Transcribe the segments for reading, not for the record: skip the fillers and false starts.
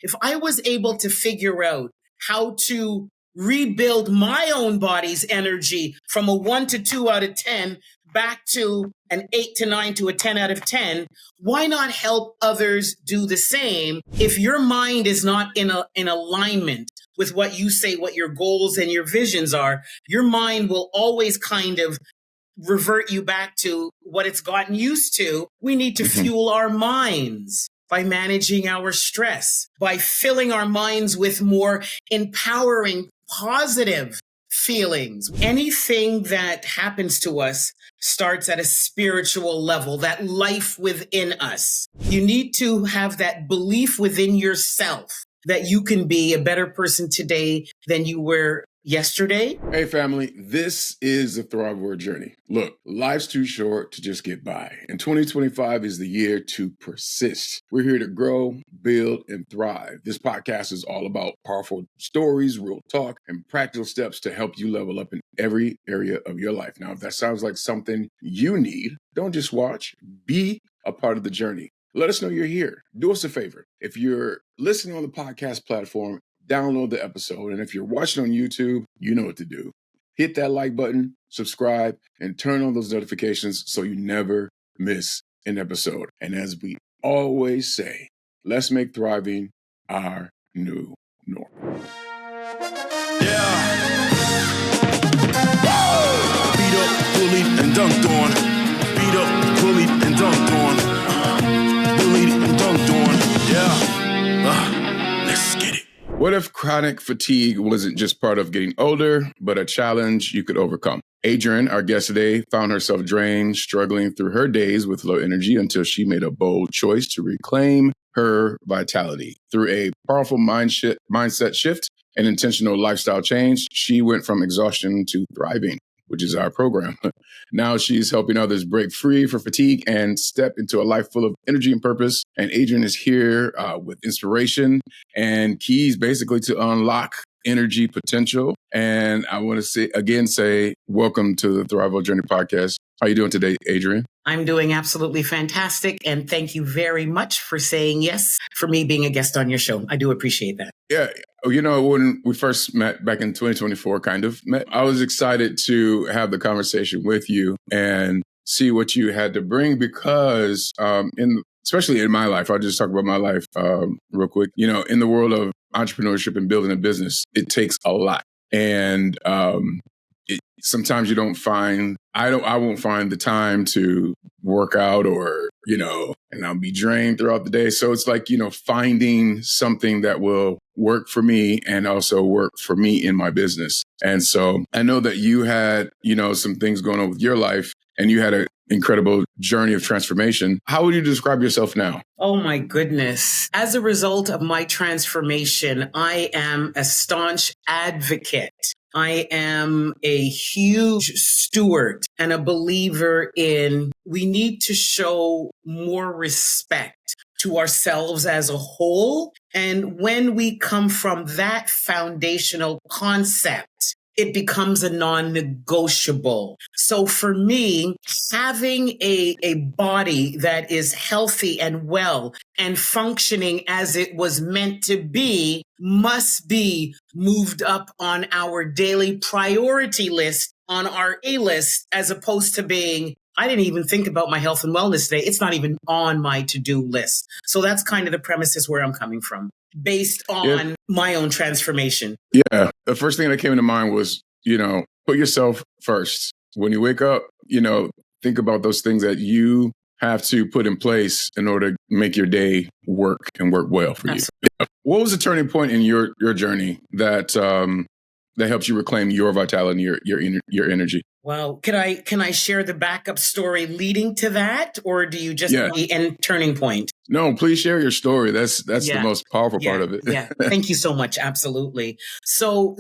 If I was able to figure out how to rebuild my own body's energy from a 1 to 2 out of 10 back to an 8 to 9 to a 10 out of 10, why not help others do the same? If your mind is not in alignment with what you say, what your goals and your visions are, your mind will always kind of revert you back to what it's gotten used to. We need to fuel our minds by managing our stress, by filling our minds with more empowering, positive feelings. Anything that happens to us starts at a spiritual level, that life within us. You need to have that belief within yourself that you can be a better person today than you were yesterday. Hey family, this is the Thrive World Journey. Look, life's too short to just get by, and 2025 is the year to persist. We're here to grow, build, and thrive. This podcast is all about powerful stories, real talk, and practical steps to help you level up in every area of your life. Now, if that sounds like something you need, don't just watch, be a part of the journey. Let us know you're here. Do us a favor. If you're listening on the podcast platform, download the episode. And if you're watching on YouTube, you know what to do. Hit that like button, subscribe, and turn on those notifications so you never miss an episode. And as we always say, let's make thriving our new norm. Yeah. Beat up, bullied, and dunked on. Beat up, bullied, and dunked on. Bullied and dunked on. Yeah. Let's get it. What if chronic fatigue wasn't just part of getting older, but a challenge you could overcome? Adrienne, our guest today, found herself drained, struggling through her days with low energy until she made a bold choice to reclaim her vitality. Through a powerful mindset shift and intentional lifestyle change, she went from exhaustion to thriving, which is our program. Now she's helping others break free from fatigue and step into a life full of energy and purpose. And Adrienne is here with inspiration and keys basically to unlock energy potential. And I want to say welcome to the Thrive Well Journey podcast. How are you doing today, Adrienne? I'm doing absolutely fantastic. And thank you very much for saying yes, for me being a guest on your show. I do appreciate that. Yeah. You know, when we first met back in 2024, I was excited to have the conversation with you and see what you had to bring because especially in my life, I'll just talk about my life real quick. You know, in the world of entrepreneurship and building a business, it takes a lot. And sometimes you don't find, I won't find the time to work out or, and I'll be drained throughout the day. So it's like, finding something that will work for me and also work for me in my business. And so I know that you had, some things going on with your life and you had an incredible journey of transformation. How would you describe yourself now? Oh my goodness. As a result of my transformation, I am a staunch advocate. I am a huge steward and a believer in we need to show more respect to ourselves as a whole. And when we come from that foundational concept, it becomes a non-negotiable. So for me, having a body that is healthy and well and functioning as it was meant to be must be moved up on our daily priority list, on our A-list, as opposed to being, I didn't even think about my health and wellness today. It's not even on my to-do list. So that's kind of the premises where I'm coming from, based on my own transformation. Yeah. The first thing that came to mind was, put yourself first. When you wake up, think about those things that you have to put in place in order to make your day work and work well for you. Yeah. What was the turning point in your journey that helps you reclaim your vitality and your energy? Well, can I share the backup story leading to that, or do you just the end turning point? No, please share your story. That's the most powerful part of it. Yeah. Thank you so much. Absolutely. So,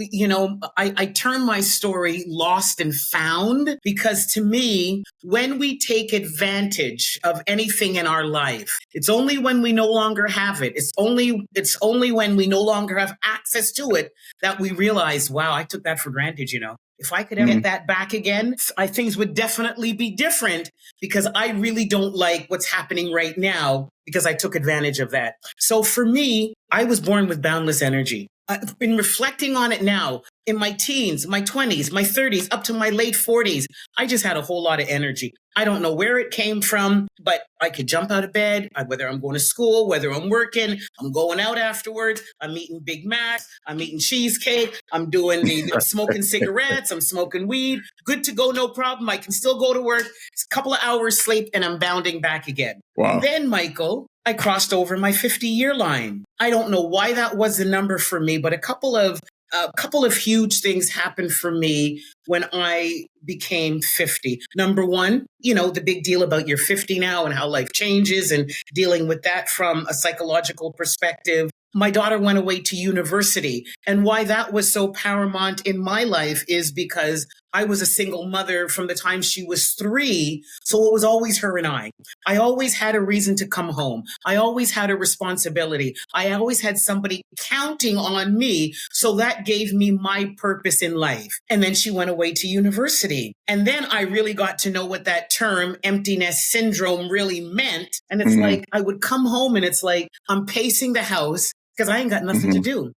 I turn my story lost and found because to me, when we take advantage of anything in our life, it's only when we no longer have it. It's only when we no longer have access to it that we realize, wow, I took that for granted, If I could ever get that back again, things would definitely be different, because I really don't like what's happening right now because I took advantage of that. So for me, I was born with boundless energy. I've been reflecting on it now in my teens, my 20s, my 30s, up to my late 40s. I just had a whole lot of energy. I don't know where it came from, but I could jump out of bed, whether I'm going to school, whether I'm working, I'm going out afterwards, I'm eating Big Macs, I'm eating cheesecake, I'm I'm smoking cigarettes, I'm smoking weed. Good to go, no problem. I can still go to work. It's a couple of hours sleep and I'm bounding back again. Wow. Then, Michael, I crossed over my 50-year line. I don't know why that was the number for me, but a couple of huge things happened for me when I became 50. Number one, the big deal about you're 50 now and how life changes and dealing with that from a psychological perspective. My daughter went away to university, and why that was so paramount in my life is because I was a single mother from the time she was 3. So it was always her and I. I always had a reason to come home. I always had a responsibility. I always had somebody counting on me. So that gave me my purpose in life. And then she went away to university. And then I really got to know what that term emptiness syndrome really meant. And it's like, I would come home and it's like, I'm pacing the house because I ain't got nothing to do.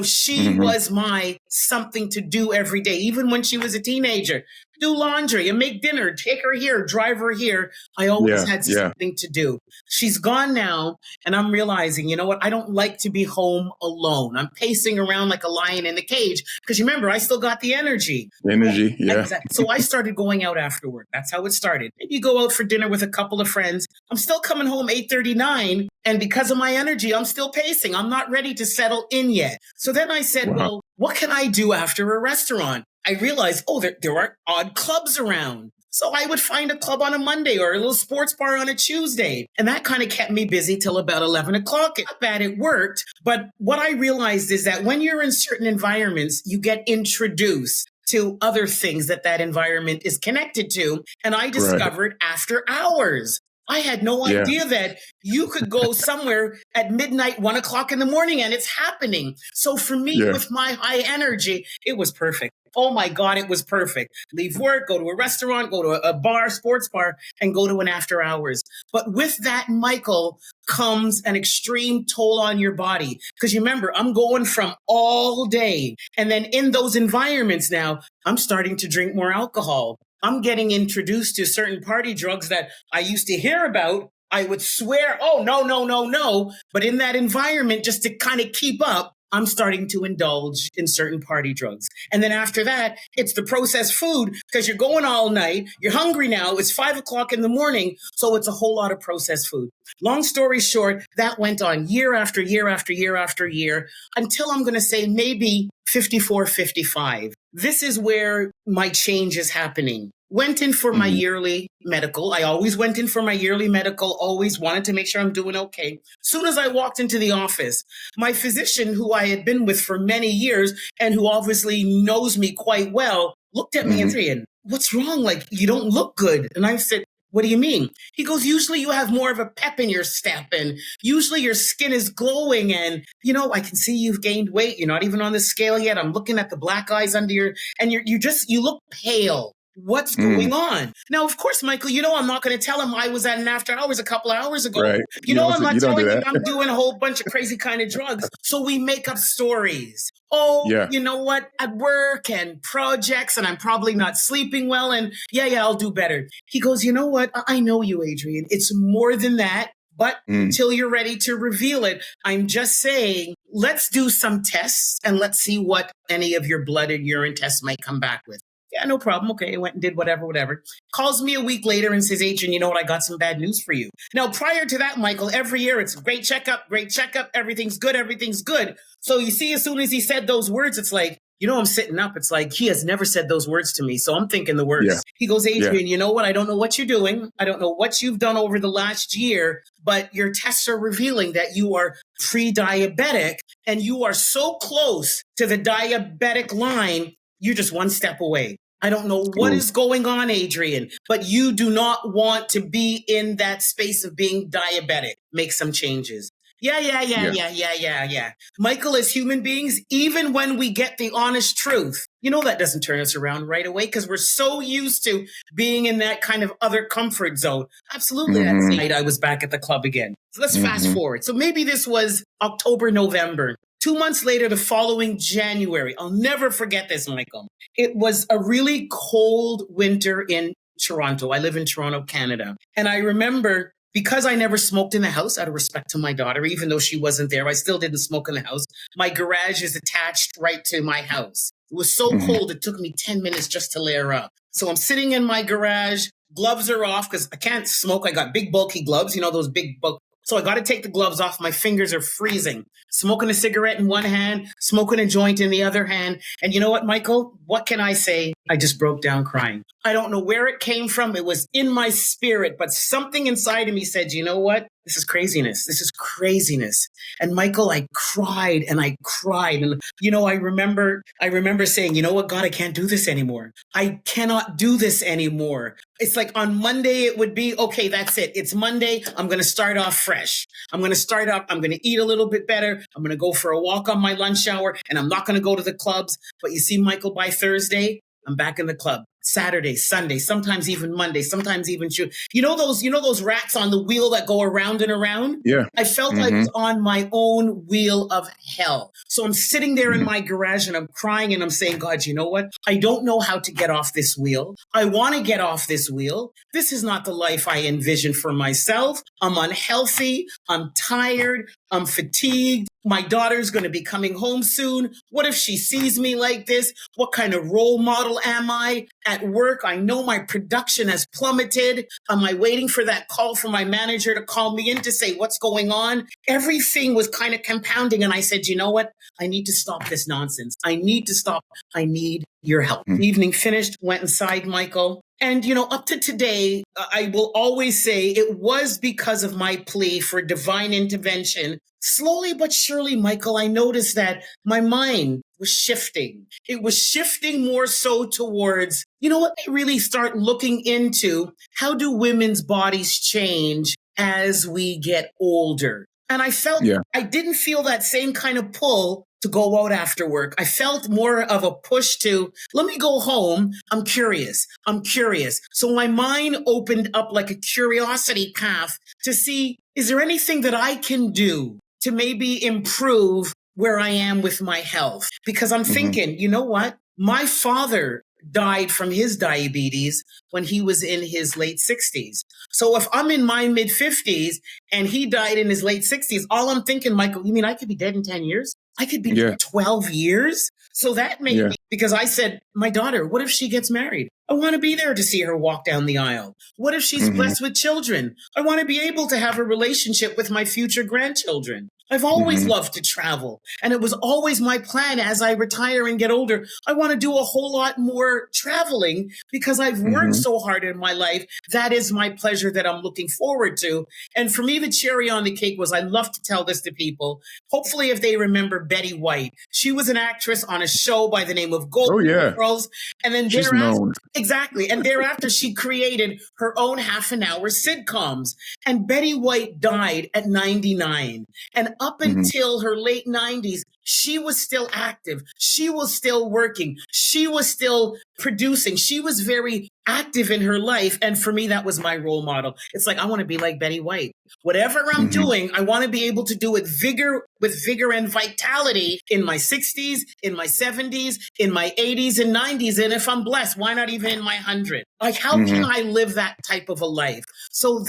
She was my something to do every day, even when she was a teenager. Do laundry and make dinner, take her here, drive her here. I always had something to do. She's gone now, and I'm realizing, you know what? I don't like to be home alone. I'm pacing around like a lion in the cage because remember, I still got the energy. Exactly. So I started going out after work. That's how it started. Maybe you go out for dinner with a couple of friends. I'm still coming home 8:39, and because of my energy, I'm still pacing. I'm not ready to settle in yet. So then I said, well, what can I do after a restaurant? I realized, there are odd clubs around. So I would find a club on a Monday or a little sports bar on a Tuesday. And that kind of kept me busy till about 11 o'clock. Not bad, it worked. But what I realized is that when you're in certain environments, you get introduced to other things that environment is connected to. And I discovered after hours. I had no idea that you could go somewhere at midnight, 1 o'clock in the morning, and it's happening. So for me, with my high energy, it was perfect. Oh my God, it was perfect. Leave work, go to a restaurant, go to a bar, sports bar, and go to an after hours. But with that, Michael, comes an extreme toll on your body. Because you remember, I'm going from all day. And then in those environments now, I'm starting to drink more alcohol. I'm getting introduced to certain party drugs that I used to hear about. I would swear, oh, no. But in that environment, just to kind of keep up, I'm starting to indulge in certain party drugs. And then after that, it's the processed food because you're going all night. You're hungry now. It's 5 o'clock in the morning. So it's a whole lot of processed food. Long story short, that went on year after year after year after year until I'm going to say maybe 54, 55. This is where my change is happening. Went in for my yearly medical. I always went in for my yearly medical, always wanted to make sure I'm doing okay. Soon as I walked into the office, my physician, who I had been with for many years and who obviously knows me quite well, looked at me and said, what's wrong? Like, you don't look good. And I said, what do you mean? He goes, usually you have more of a pep in your step and usually your skin is glowing and, I can see you've gained weight. You're not even on the scale yet. I'm looking at the black eyes under and you look pale. What's going on? Now, of course, Michael, I'm not going to tell him I was at an after hours a couple of hours ago. Right. I'm not telling him I'm doing a whole bunch of crazy kind of drugs. So we make up stories. You know what? At work and projects and I'm probably not sleeping well. And I'll do better. He goes, you know what? I know you, Adrienne. It's more than that. But until you're ready to reveal it, I'm just saying, let's do some tests and let's see what any of your blood and urine tests might come back with. Yeah, no problem. Okay, I went and did whatever. Calls me a week later and says, Adrienne, you know what? I got some bad news for you. Now, prior to that, Michael, every year it's great checkup. Everything's good. So you see, as soon as he said those words, it's like, I'm sitting up. It's like, he has never said those words to me. So I'm thinking the words. Yeah. He goes, Adrienne, you know what? I don't know what you're doing. I don't know what you've done over the last year, but your tests are revealing that you are pre-diabetic and you are so close to the diabetic line, you're just one step away. I don't know what is going on, Adrienne, but you do not want to be in that space of being diabetic. Make some changes. Yeah. Yeah. Michael, as human beings, even when we get the honest truth, that doesn't turn us around right away because we're so used to being in that kind of other comfort zone. Absolutely. That's the night I was back at the club again. So let's fast forward. So maybe this was October, November. 2 months later, the following January, I'll never forget this, Michael. It was a really cold winter in Toronto. I live in Toronto, Canada. And I remember, because I never smoked in the house out of respect to my daughter, even though she wasn't there, I still didn't smoke in the house. My garage is attached right to my house. It was so cold, it took me 10 minutes just to layer up. So I'm sitting in my garage, gloves are off because I can't smoke. I got big, bulky gloves, those big, bulky. So I got to take the gloves off. My fingers are freezing. Smoking a cigarette in one hand, smoking a joint in the other hand. And you know what, Michael? What can I say? I just broke down crying. I don't know where it came from. It was in my spirit, but something inside of me said, you know what? This is craziness. This is craziness. And Michael, I cried and I cried. And, I remember saying, you know what, God, I can't do this anymore. I cannot do this anymore. It's like on Monday, it would be, okay, that's it. It's Monday. I'm going to start off fresh. I'm going to eat a little bit better. I'm going to go for a walk on my lunch hour and I'm not going to go to the clubs. But you see, Michael, by Thursday, I'm back in the club. Saturday, Sunday, sometimes even Monday, sometimes even Tuesday. You know those rats on the wheel that go around and around? Yeah. I felt I was on my own wheel of hell. So I'm sitting there in my garage and I'm crying and I'm saying, God, you know what? I don't know how to get off this wheel. I want to get off this wheel. This is not the life I envisioned for myself. I'm unhealthy. I'm tired. I'm fatigued. My daughter's going to be coming home soon. What if she sees me like this? What kind of role model am I? At work, I know my production has plummeted. Am I waiting for that call from my manager to call me in to say what's going on? Everything was kind of compounding. And I said, you know what? I need to stop this nonsense. I need to stop. I need your help. Evening finished, went inside, Michael. And, up to today, I will always say it was because of my plea for divine intervention. Slowly but surely, Michael, I noticed that my mind was shifting. It was shifting more so towards, I really start looking into how do women's bodies change as we get older. And I felt I didn't feel that same kind of pull to go out after work. I felt more of a push to, let me go home. I'm curious. So my mind opened up like a curiosity path to see, is there anything that I can do to maybe improve where I am with my health? Because I'm thinking, you know what? My father died from his diabetes when he was in his late 60s. So if I'm in my mid 50s and he died in his late 60s, all I'm thinking, Michael, you mean I could be dead in 10 years? I could be dead 12 years. So that made me, because I said, my daughter, what if she gets married? I want to be there to see her walk down the aisle. What if she's blessed with children? I want to be able to have a relationship with my future grandchildren. I've always loved to travel. And it was always my plan as I retire and get older. I want to do a whole lot more traveling because I've worked so hard in my life. That is my pleasure that I'm looking forward to. And for me, the cherry on the cake was, I love to tell this to people. Hopefully, if they remember Betty White, she was an actress on a show by the name of Golden Girls. And then she's known. Exactly. And thereafter, she created her own half-an-hour sitcoms. And Betty White died at 99. And up until her late 90s, she was still active. She was still working. She was still producing. She was very active in her life. And for me, that was my role model. It's like, I want to be like Betty White. Whatever I'm doing, I want to be able to do it with vigor and vitality in my 60s, in my 70s, in my 80s and 90s. And if I'm blessed, why not even in my 100? Like, how can I live that type of a life? So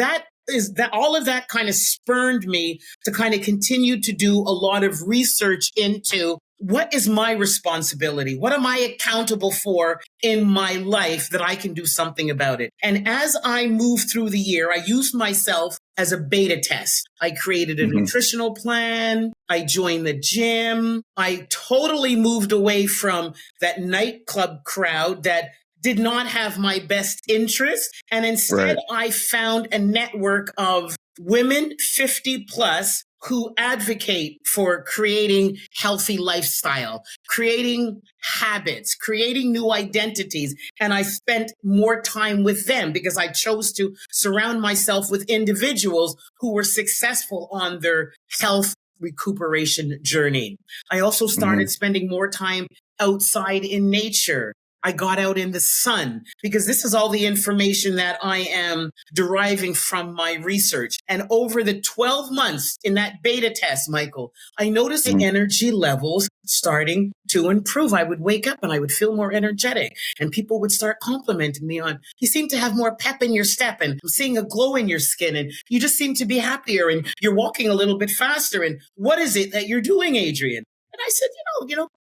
all of that kind of spurred me to kind of continue to do a lot of research into what is my responsibility? What am I accountable for in my life that I can do something about it? And as I moved through the year, I used myself as a beta test. I created a nutritional plan. I joined the gym. I totally moved away from that nightclub crowd that did not have my best interest. And instead, I found a network of women 50 plus who advocate for creating healthy lifestyle, creating habits, creating new identities. And I spent more time with them because I chose to surround myself with individuals who were successful on their health recuperation journey. I also started spending more time outside in nature. I got out in the sun because this is all the information that I am deriving from my research. And over the 12 months in that beta test, Michael, I noticed the energy levels starting to improve. I would wake up and I would feel more energetic, and people would start complimenting me on, you seem to have more pep in your step, and I'm seeing a glow in your skin, and you just seem to be happier, and you're walking a little bit faster. And what is it that you're doing, Adrienne? And I said,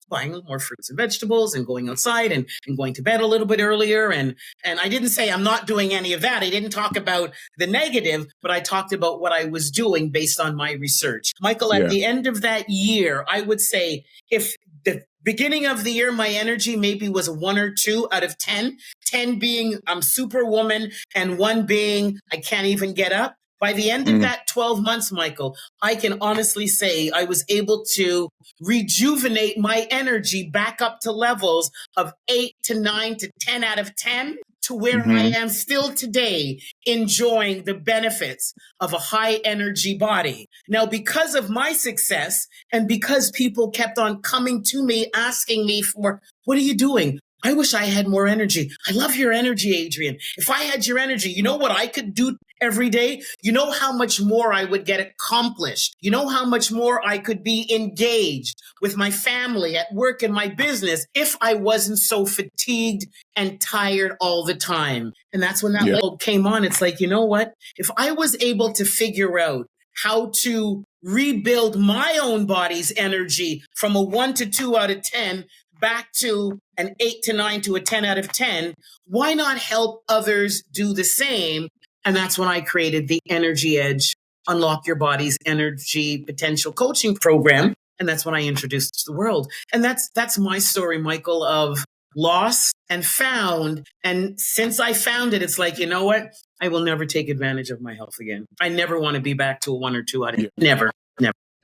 buying more fruits and vegetables and going outside and going to bed a little bit earlier. And I didn't say I'm not doing any of that. I didn't talk about the negative, but I talked about what I was doing based on my research. Michael, at the end of that year, I would say if the beginning of the year, my energy maybe was 1 or 2 out of 10, 10 being I'm superwoman and 1 being I can't even get up. By the end of that 12 months, Michael, I can honestly say I was able to rejuvenate my energy back up to levels of 8 to 9 to 10 out of 10 to where I am still today enjoying the benefits of a high energy body. Now, because of my success and because people kept on coming to me, asking me for, what are you doing? I wish I had more energy. I love your energy, Adrienne. If I had your energy, you know what I could do every day? You know how much more I would get accomplished. You know how much more I could be engaged with my family, at work, and my business if I wasn't so fatigued and tired all the time. And that's when that light bulb came on. It's like, you know what? If I was able to figure out how to rebuild my own body's energy from a 1 to 2 out of 10 back to an 8 to 9 to a 10 out of 10, why not help others do the same? And that's when I created the Energy Edge, Unlock Your Body's Energy Potential Coaching Program. And that's when I introduced it to the world. And that's my story, Michael, of loss and found. And since I found it, it's like, you know what? I will never take advantage of my health again. I never want to be back to a 1 or 2 out of 10. Never.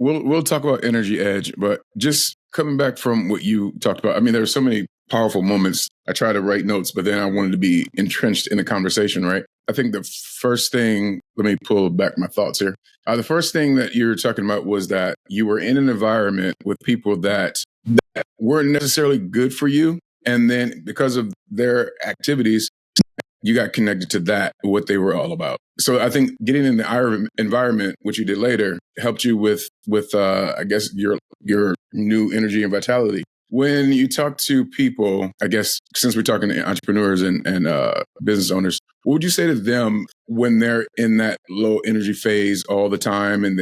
We'll talk about Energy Edge, but just coming back from what you talked about, I mean, there are so many powerful moments. I try to write notes, but then I wanted to be entrenched in the conversation, right? I think the first thing, let me pull back my thoughts here. The first thing that you were talking about was that you were in an environment with people that weren't necessarily good for you. And then because of their activities, you got connected to that, what they were all about. So I think getting in the environment, which you did later, helped you with I guess, your new energy and vitality. When you talk to people, I guess, since we're talking to entrepreneurs and business owners, what would you say to them when they're in that low energy phase all the time and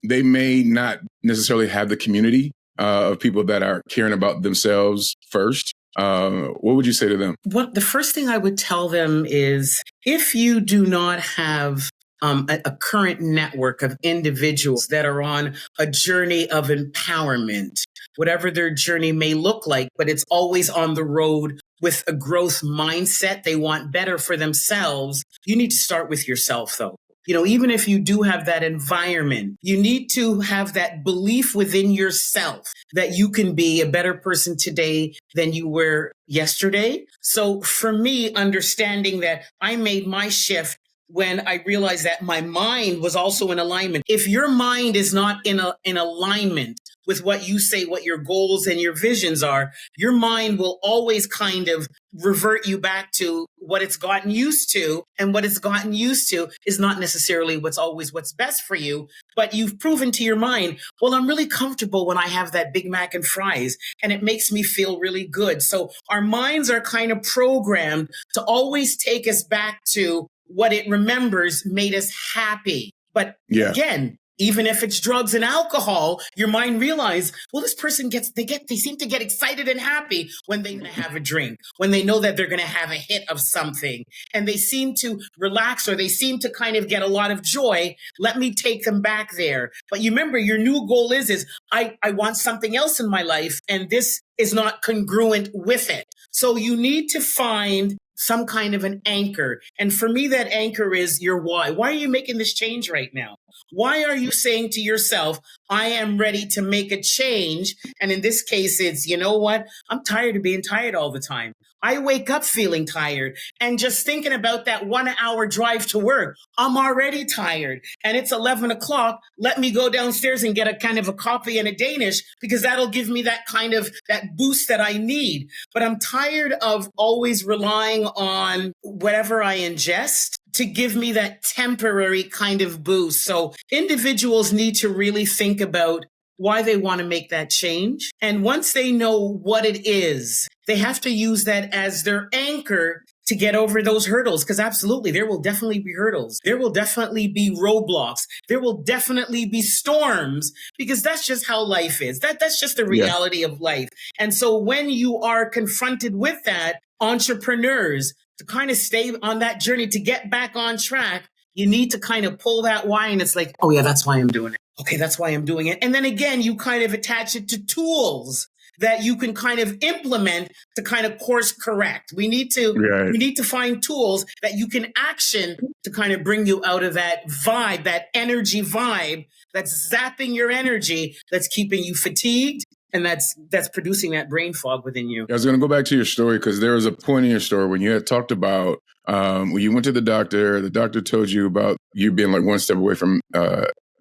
they may not necessarily have the community of people that are caring about themselves first? What would you say to them? The first thing I would tell them is if you do not have a current network of individuals that are on a journey of empowerment, whatever their journey may look like, but it's always on the road with a growth mindset. They want better for themselves. You need to start with yourself, though. Even if you do have that environment, you need to have that belief within yourself that you can be a better person today than you were yesterday. So for me, understanding that I made my shift when I realized that my mind was also in alignment. If your mind is not in alignment with what you say, what your goals and your visions are, your mind will always kind of revert you back to what it's gotten used to. And what it's gotten used to is not necessarily what's best for you, but you've proven to your mind, well, I'm really comfortable when I have that Big Mac and fries, and it makes me feel really good. So our minds are kind of programmed to always take us back to what it remembers made us happy. But again, even if it's drugs and alcohol, your mind realizes, well, this person they seem to get excited and happy when they're going to have a drink, when they know that they're going to have a hit of something, and they seem to relax, or they seem to kind of get a lot of joy. Let me take them back there. But you remember, your new goal is I want something else in my life, and this is not congruent with it. So you need to find some kind of an anchor. And for me, that anchor is your why. Why are you making this change right now? Why are you saying to yourself, I am ready to make a change? And in this case, it's, you know what? I'm tired of being tired all the time. I wake up feeling tired, and just thinking about that 1 hour drive to work, I'm already tired, and it's 11 o'clock. Let me go downstairs and get a kind of a coffee and a Danish, because that'll give me that kind of that boost that I need. But I'm tired of always relying on whatever I ingest to give me that temporary kind of boost. So individuals need to really think about why they want to make that change. And once they know what it is, they have to use that as their anchor to get over those hurdles. Because absolutely, there will definitely be hurdles. There will definitely be roadblocks. There will definitely be storms, because that's just how life is. That's just the reality of life. And so when you are confronted with that, entrepreneurs, to kind of stay on that journey, to get back on track, you need to kind of pull that why. And it's like, oh yeah, that's why I'm doing it. Okay, that's why I'm doing it. And then again, you kind of attach it to tools that you can kind of implement to kind of course correct. We need to find tools that you can action to kind of bring you out of that vibe, that energy vibe that's zapping your energy, that's keeping you fatigued, and that's producing that brain fog within you. I was going to go back to your story, because there was a point in your story when you had talked about when you went to the doctor told you about you being like one step away from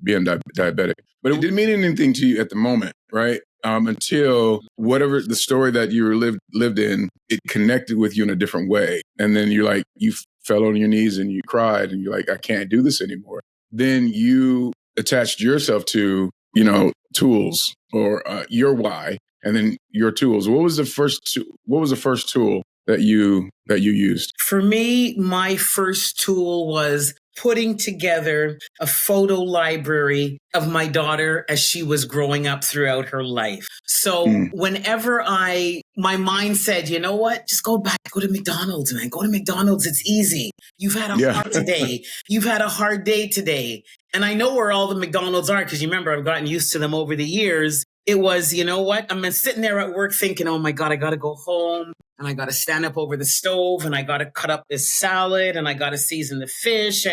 being diabetic. But it didn't mean anything to you at the moment, right? Until whatever the story that you lived in, it connected with you in a different way. And then you fell on your knees and you cried and you're like, I can't do this anymore. Then you attached yourself to, tools or your why, and then your tools. What was the first tool that you used? For me, my first tool was putting together a photo library of my daughter as she was growing up throughout her life. So whenever my mind said, you know what, just go to McDonald's, man. Go to McDonald's. It's easy. You've had a hard today. You've had a hard day today. And I know where all the McDonald's are, because you remember, I've gotten used to them over the years. It was, you know what? I'm sitting there at work thinking, oh my God, I got to go home and I got to stand up over the stove and I got to cut up this salad and I got to season the fish.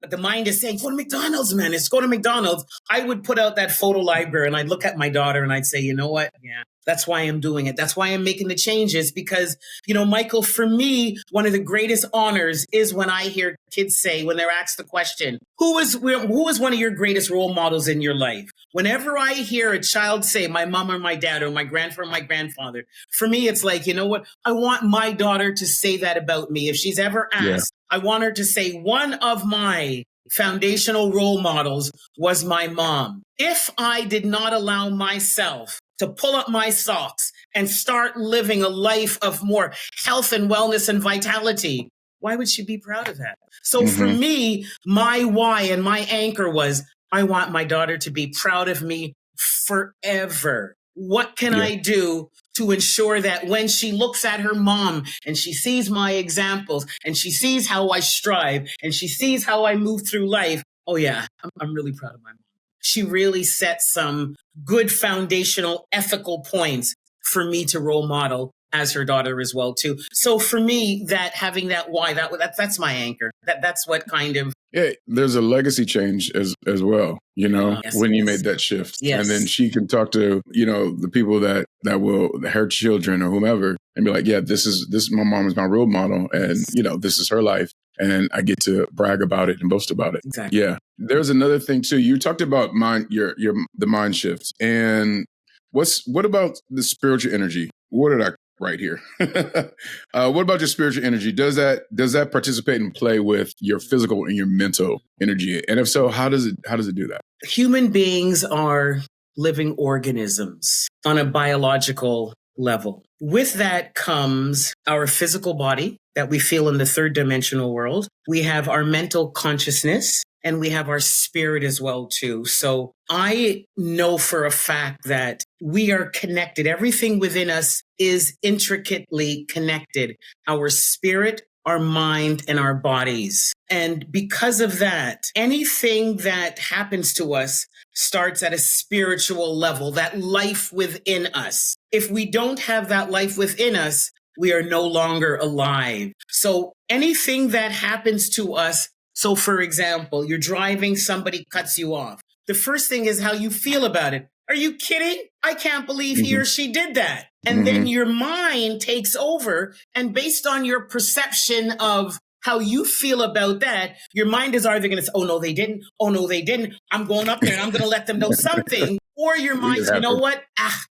But the mind is saying, go to McDonald's, man. Let's go to McDonald's. I would put out that photo library and I'd look at my daughter and I'd say, you know what? Yeah, that's why I'm doing it. That's why I'm making the changes, because, Michael, for me, one of the greatest honors is when I hear kids say, when they're asked the question, who is one of your greatest role models in your life? Whenever I hear a child say my mom or my dad or my grandfather or my grandfather, for me, it's like, you know what? I want my daughter to say that about me. If she's ever asked, I want her to say one of my foundational role models was my mom. If I did not allow myself to pull up my socks and start living a life of more health and wellness and vitality, why would she be proud of that? So for me, my why and my anchor was, I want my daughter to be proud of me forever. What can I do to ensure that when she looks at her mom and she sees my examples and she sees how I strive and she sees how I move through life, oh yeah, I'm really proud of my mom. She really set some good foundational ethical points for me to role model as her daughter as well too. So for me, that having that why, that's my anchor. That's what kind of... Yeah, there's a legacy change as well, when you made that shift. Yes. And then she can talk to, the people that will, her children or whomever, and be like, yeah, this my mom is my role model. And, this is her life. And I get to brag about it and boast about it. Exactly. Yeah. There's another thing too. You talked about the mind shifts. And what about the spiritual energy? What did I write here? What about your spiritual energy? Does that participate and play with your physical and your mental energy? And if so, how does it do that? Human beings are living organisms on a biological level. With that comes our physical body that we feel in the third dimensional world. We have our mental consciousness and we have our spirit as well too. So I know for a fact that we are connected. Everything within us is intricately connected. Our spirit, our mind, and our bodies. And because of that, anything that happens to us starts at a spiritual level, that life within us. If we don't have that life within us, we are no longer alive. So anything that happens to us, so for example, you're driving, somebody cuts you off. The first thing is how you feel about it. Are you kidding? I can't believe he or she did that. And then your mind takes over. And based on your perception of how you feel about that, your mind is either going to say, oh, no, they didn't. Oh, no, they didn't. I'm going up there and I'm going to let them know something. Or your mind's, you know what?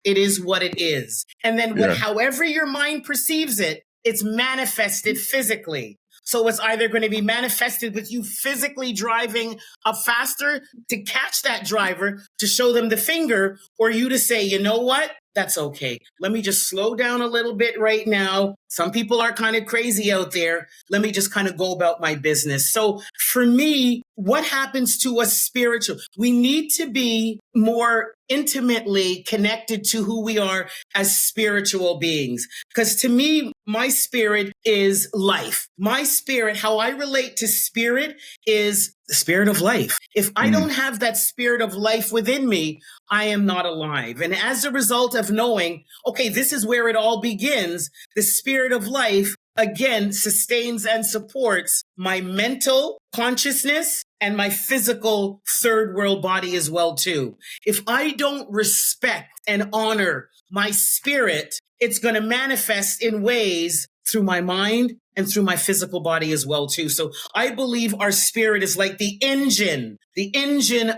It is what it is. And then however your mind perceives it, it's manifested physically. So it's either going to be manifested with you physically driving up faster to catch that driver, to show them the finger, or you to say, you know what? That's okay. Let me just slow down a little bit right now. Some people are kind of crazy out there. Let me just kind of go about my business. So for me, what happens to us spiritual? We need to be more intimately connected to who we are as spiritual beings. Because to me, my spirit is life. My spirit, how I relate to spirit is the spirit of life. If I don't have that spirit of life within me, I am not alive. And as a result of knowing, okay, this is where it all begins, the spirit of life, again, sustains and supports my mental consciousness and my physical third world body as well, too. If I don't respect and honor my spirit, it's going to manifest in ways through my mind and through my physical body as well, too. So I believe our spirit is like the engine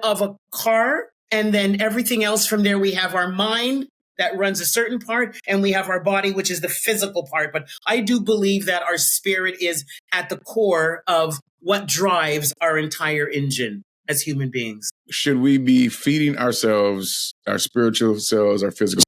of a car. And then everything else from there, we have our mind that runs a certain part, and we have our body, which is the physical part. But I do believe that our spirit is at the core of what drives our entire engine as human beings. Should we be feeding ourselves, our spiritual selves, our physical,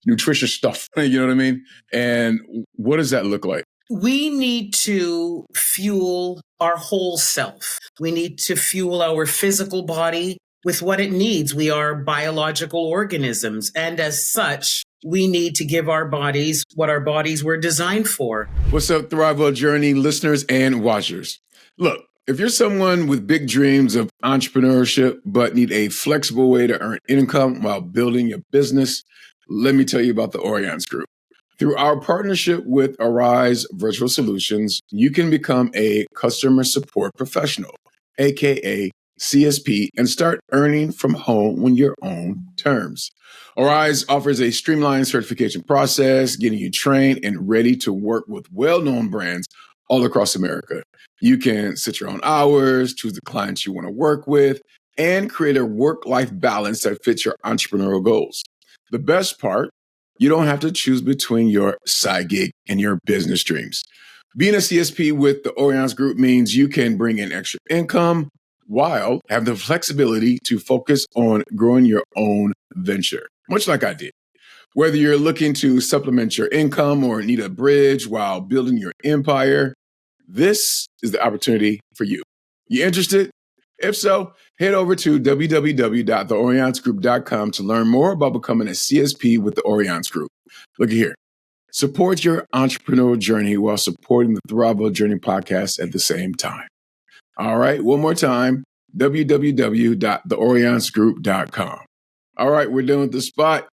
nutritious stuff? You know what I mean? And what does that look like? We need to fuel our whole self. We need to fuel our physical body with what it needs. We are biological organisms. And as such, we need to give our bodies what our bodies were designed for. What's up, Thrive Well Journey listeners and watchers? Look, if you're someone with big dreams of entrepreneurship, but need a flexible way to earn income while building your business, let me tell you about the Orions Group. Through our partnership with Arise Virtual Solutions, you can become a customer support professional, aka CSP, and start earning from home on your own terms. Arise offers a streamlined certification process, getting you trained and ready to work with well-known brands all across America. You can set your own hours, choose the clients you want to work with, and create a work-life balance that fits your entrepreneurial goals. The best part, you don't have to choose between your side gig and your business dreams. Being a CSP with the Orions Group means you can bring in extra income while have the flexibility to focus on growing your own venture, much like I did. Whether you're looking to supplement your income or need a bridge while building your empire, this is the opportunity for you. You interested? If so, head over to www.theorionsgroup.com to learn more about becoming a CSP with the Orions Group. Look here. Support your entrepreneurial journey while supporting the Thrive Well Journey podcast at the same time. All right, one more time, www.theorionsgroup.com. All right, we're done with the spot.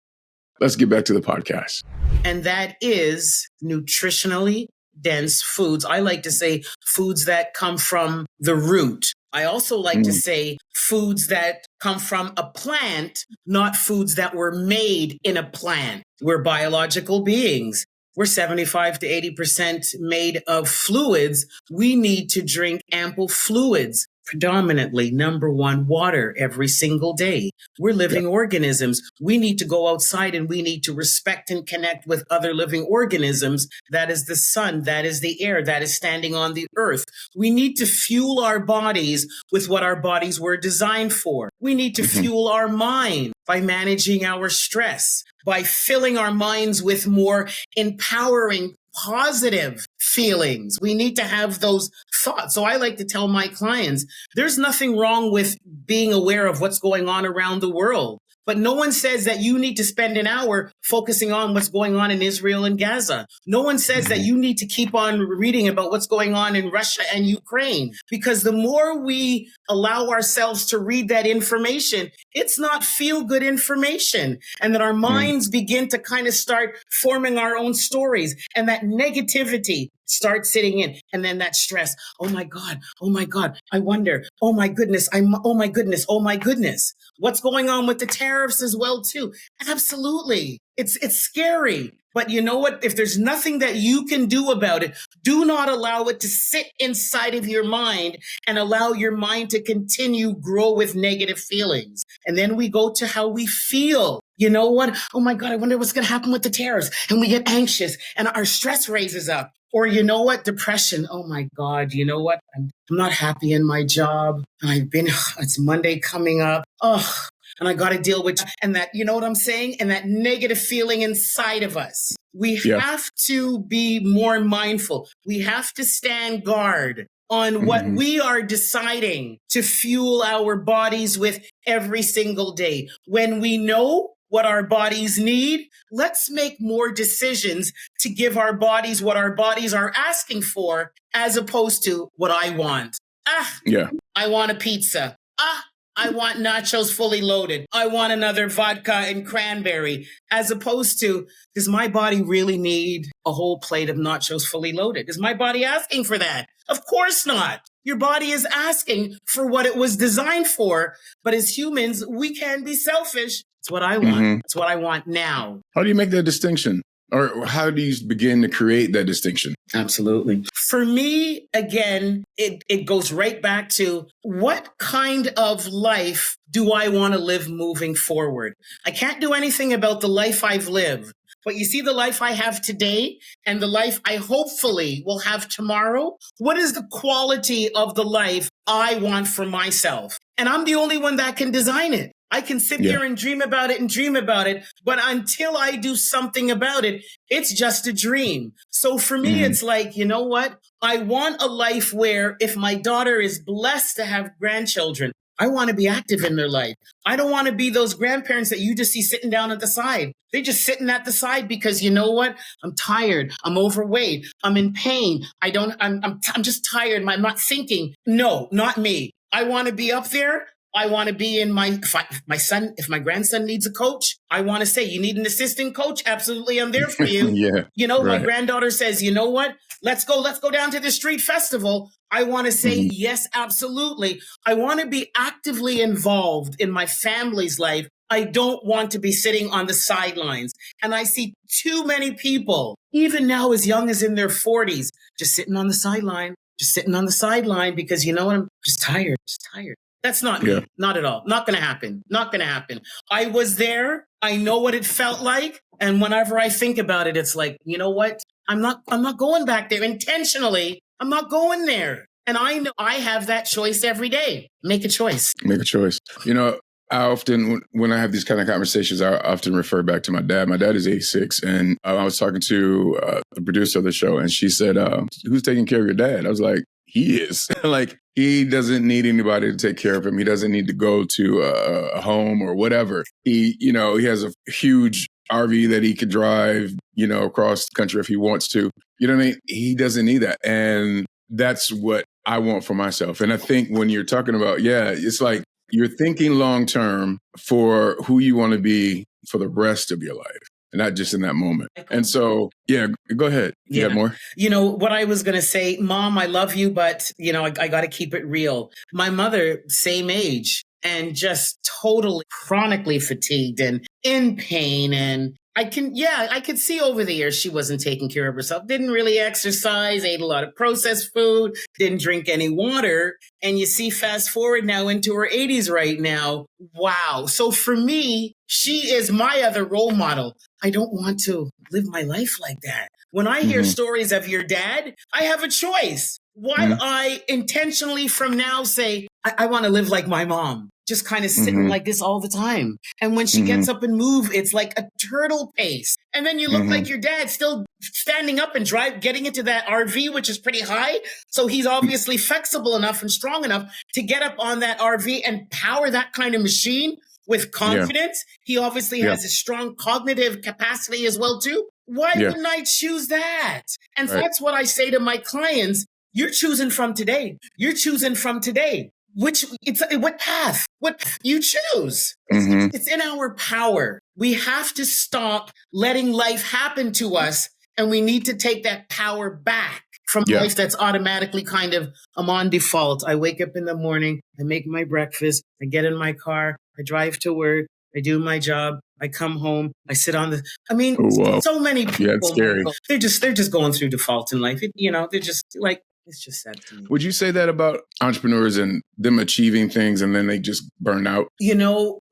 Let's get back to the podcast. And that is nutritionally dense foods. I like to say foods that come from the root. I also like to say foods that come from a plant, not foods that were made in a plant. We're biological beings. We're 75 to 80% made of fluids. We need to drink ample fluids, predominantly, number one, water every single day. We're living organisms. We need to go outside and we need to respect and connect with other living organisms. That is the sun. That is the air that is standing on the earth. We need to fuel our bodies with what our bodies were designed for. We need to fuel our mind by managing our stress, by filling our minds with more empowering, positive feelings. We need to have those thoughts. So I like to tell my clients, there's nothing wrong with being aware of what's going on around the world. But no one says that you need to spend an hour focusing on what's going on in Israel and Gaza. No one says that you need to keep on reading about what's going on in Russia and Ukraine, because the more we allow ourselves to read that information, it's not feel-good information. And that our minds begin to kind of start forming our own stories, and that negativity starts sitting in. And then that stress. Oh my God. I wonder. Oh my goodness. Oh my goodness. What's going on with the tariffs as well too? Absolutely. It's scary. But you know what? If there's nothing that you can do about it, do not allow it to sit inside of your mind and allow your mind to continue grow with negative feelings. And then we go to how we feel. You know what? Oh my God, I wonder what's going to happen with the tariffs. And we get anxious and our stress raises up. Or you know what? Depression. Oh my God. You know what? I'm not happy in my job. And it's Monday coming up. Oh, and I got to deal with, and that, you know what I'm saying? And that negative feeling inside of us. We have to be more mindful. We have to stand guard on what we are deciding to fuel our bodies with every single day. When we know what our bodies need, let's make more decisions to give our bodies what our bodies are asking for, as opposed to what I want. I want a pizza. I want nachos fully loaded. I want another vodka and cranberry, as opposed to, does my body really need a whole plate of nachos fully loaded? Is my body asking for that? Of course not. Your body is asking for what it was designed for. But as humans, we can be selfish. It's what I want. It's what I want now. How do you make that distinction? Or how do you begin to create that distinction? Absolutely. For me, again, it goes right back to, what kind of life do I want to live moving forward? I can't do anything about the life I've lived. But you see the life I have today and the life I hopefully will have tomorrow? What is the quality of the life I want for myself? And I'm the only one that can design it. I can sit there and dream about it. But until I do something about it, it's just a dream. So for me, it's like, you know what? I want a life where if my daughter is blessed to have grandchildren, I want to be active in their life. I don't want to be those grandparents that you just see sitting down at the side. They're just sitting at the side because, you know what? I'm tired. I'm overweight. I'm in pain. I'm just tired. I'm not thinking. No, not me. I want to be up there. I want to be in if my grandson needs a coach, I want to say, you need an assistant coach? Absolutely. I'm there for you. My granddaughter says, you know what? Let's go down to the street festival. I want to say, yes, absolutely. I want to be actively involved in my family's life. I don't want to be sitting on the sidelines. And I see too many people, even now as young as in their 40s, just sitting on the sideline, because, you know what? I'm just tired. That's not me. Not at all. Not going to happen. I was there. I know what it felt like. And whenever I think about it, it's like, you know what? I'm not going back there intentionally. I'm not going there. And I know I have that choice every day. Make a choice. You know, I often, when I have these kind of conversations, I often refer back to my dad. My dad is 86. And I was talking to the producer of the show, and she said, who's taking care of your dad? I was like, he is. Like, he doesn't need anybody to take care of him. He doesn't need to go to a home or whatever. He has a huge RV that he could drive, across the country if he wants to. You know what I mean? He doesn't need that. And that's what I want for myself. And I think when you're talking about, it's like you're thinking long term for who you want to be for the rest of your life. And not just in that moment. And so, go ahead. You got more? You know, what I was going to say, Mom, I love you, but, I got to keep it real. My mother, same age, and just totally chronically fatigued and in pain. And I could see over the years she wasn't taking care of herself, didn't really exercise, ate a lot of processed food, didn't drink any water. And you see, fast forward now into her 80s right now. Wow. So for me, she is my other role model. I don't want to live my life like that. When I hear stories of your dad, I have a choice. Why do I intentionally from now say, I want to live like my mom? Just kind of sitting like this all the time. And when she gets up and move, it's like a turtle pace. And then you look like your dad still standing up and getting into that RV, which is pretty high. So he's obviously flexible enough and strong enough to get up on that RV and power that kind of machine. with confidence. He obviously has a strong cognitive capacity as well, too. Why wouldn't I choose that? And that's what I say to my clients. You're choosing from today. You're choosing from today. What path you choose. It's in our power. We have to stop letting life happen to us, and we need to take that power back from life that's automatically I'm on default. I wake up in the morning, I make my breakfast, I get in my car, I drive to work, I do my job, I come home, I sit on so many people, it's scary. They're just going through default in life. They're just like, it's just sad to me. Would you say that about entrepreneurs and them achieving things and then they just burn out?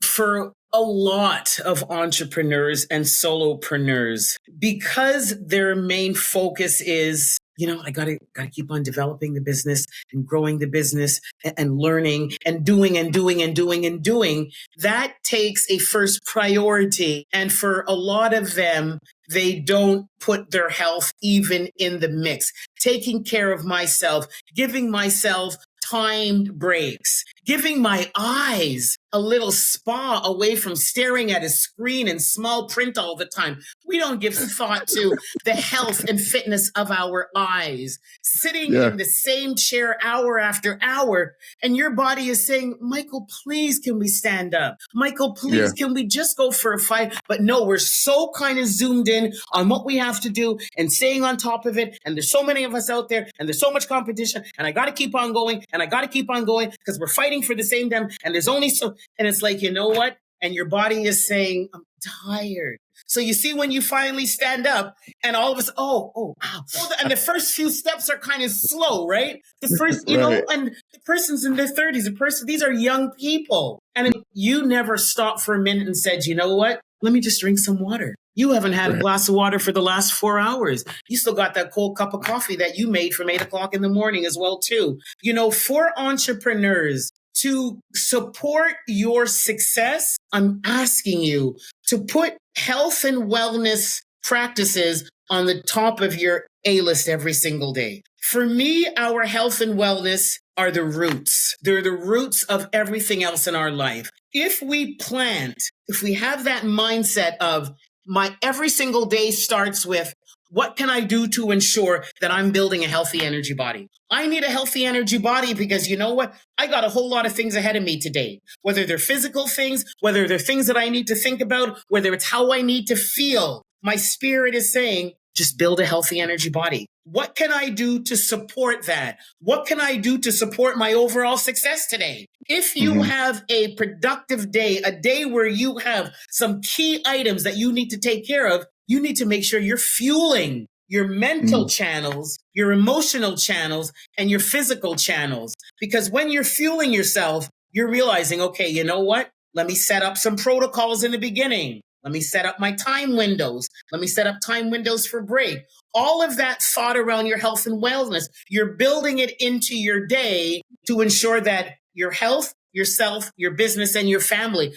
For a lot of entrepreneurs and solopreneurs, because their main focus is, I gotta keep on developing the business and growing the business and learning and doing and doing and doing and doing. That takes a first priority. And for a lot of them, they don't put their health even in the mix. Taking care of myself, giving myself timed breaks, giving my eyes a little spa away from staring at a screen in small print all the time. We don't give thought to the health and fitness of our eyes. Sitting in the same chair hour after hour, and your body is saying, Michael, please, can we stand up? Michael, please, can we just go for a fight? But no, we're so zoomed in on what we have to do and staying on top of it. And there's so many of us out there, and there's so much competition, and I got to keep on going, and I got to keep on going because we're fighting for the same damn, and there's only so, and it's like, you know what? And your body is saying, I'm tired. So you see when you finally stand up and all of us, wow. And the first few steps are kind of slow, right? The first, and the person's in their 30s, these are young people. And you never stopped for a minute and said, you know what? Let me just drink some water. You haven't had a glass of water for the last 4 hours. You still got that cold cup of coffee that you made from 8 o'clock in the morning as well, too. For entrepreneurs to support your success, I'm asking you to put health and wellness practices on the top of your A-list every single day. For me, our health and wellness are the roots. They're the roots of everything else in our life. If we have that mindset of my every single day starts with, what can I do to ensure that I'm building a healthy energy body? I need a healthy energy body because you know what? I got a whole lot of things ahead of me today, whether they're physical things, whether they're things that I need to think about, whether it's how I need to feel. My spirit is saying, just build a healthy energy body. What can I do to support that? What can I do to support my overall success today? If you have a productive day, a day where you have some key items that you need to take care of, you need to make sure you're fueling your mental channels, your emotional channels, and your physical channels. Because when you're fueling yourself, you're realizing, okay, you know what? Let me set up some protocols in the beginning. Let me set up my time windows. Let me set up time windows for break. All of that thought around your health and wellness, you're building it into your day to ensure that your health, yourself, your business, and your family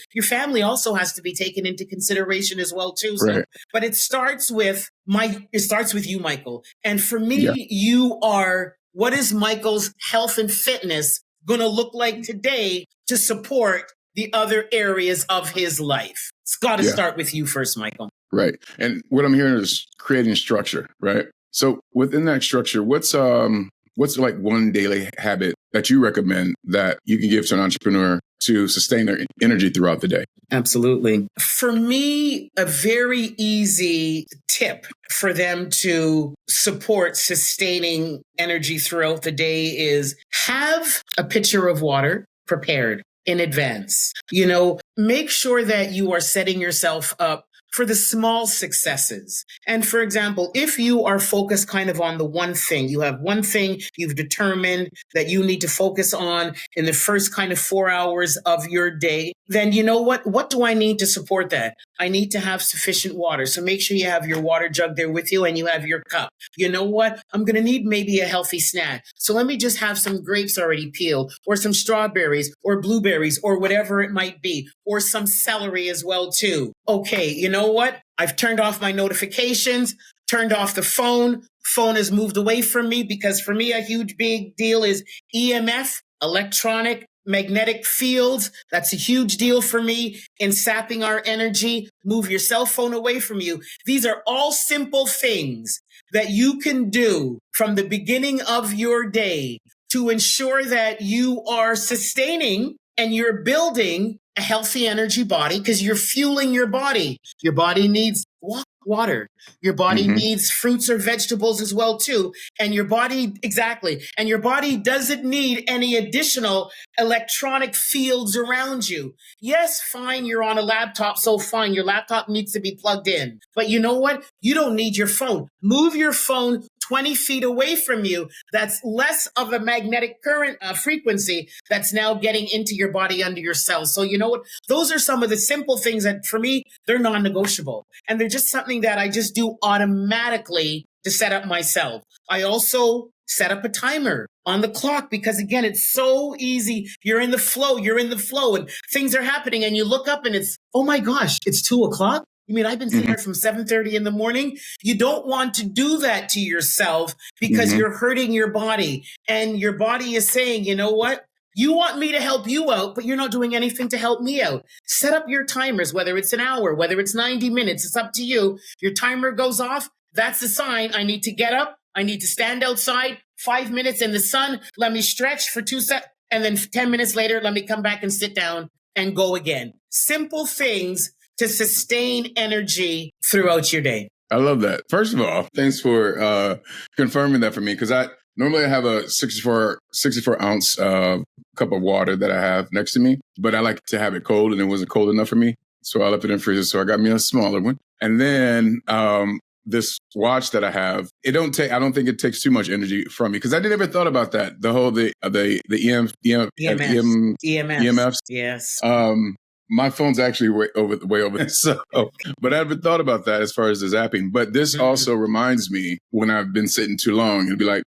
also has to be taken into consideration as well, too. So, but it starts with you, Michael. And for me, you are, what is Michael's health and fitness going to look like today to support the other areas of his life? It's got to start with you first, Michael. Right. And what I'm hearing is creating structure, right? So within that structure, what's like one daily habit that you recommend that you can give to an entrepreneur to sustain their energy throughout the day? Absolutely. For me, a very easy tip for them to support sustaining energy throughout the day is have a pitcher of water prepared in advance. Make sure that you are setting yourself up for the small successes. And for example, if you are focused kind of on the one thing, you have one thing you've determined that you need to focus on in the first kind of 4 hours of your day, then you know what? What do I need to support that? I need to have sufficient water. So make sure you have your water jug there with you and you have your cup. You know what? I'm going to need maybe a healthy snack. So let me just have some grapes already peeled, or some strawberries or blueberries or whatever it might be, or some celery as well too. Okay, you know what? I've turned off my notifications, turned off the phone. Phone has moved away from me because for me, a huge big deal is EMF, electronic magnetic fields. That's a huge deal for me in sapping our energy. Move your cell phone away from you. These are all simple things that you can do from the beginning of your day to ensure that you are sustaining and you're building a healthy energy body, because you're fueling your body. Your body needs water. Your body needs fruits or vegetables as well too. And your body, exactly. And your body doesn't need any additional electronic fields around you. Yes, fine, you're on a laptop, so fine. Your laptop needs to be plugged in. But you know what? You don't need your phone. Move your phone 20 feet away from you. That's less of a magnetic current frequency that's now getting into your body under your cells. So you know what? Those are some of the simple things that for me, they're non-negotiable. And they're just something that I just do automatically to set up myself. I also set up a timer on the clock because again, it's so easy. You're in the flow and things are happening and you look up and it's, oh my gosh, it's 2:00. You mean I've been sitting here from 7:30 in the morning? You don't want to do that to yourself because you're hurting your body. And your body is saying, you know what? You want me to help you out, but you're not doing anything to help me out. Set up your timers, whether it's an hour, whether it's 90 minutes, it's up to you. Your timer goes off. That's a sign. I need to get up. I need to stand outside 5 minutes in the sun. Let me stretch for 2 seconds. And then 10 minutes later, let me come back and sit down and go again. Simple things to sustain energy throughout your day. I love that. First of all, thanks for confirming that for me, because I normally have a 64 ounce cup of water that I have next to me, but I like to have it cold, and it wasn't cold enough for me, so I left it in the freezer. So I got me a smaller one, and then this watch that I have, I don't think it takes too much energy from me, because I never thought about that. The whole the EMFs. Yes. My phone's actually way over. So, but I haven't thought about that as far as the zapping. But this also reminds me when I've been sitting too long, it'd be like,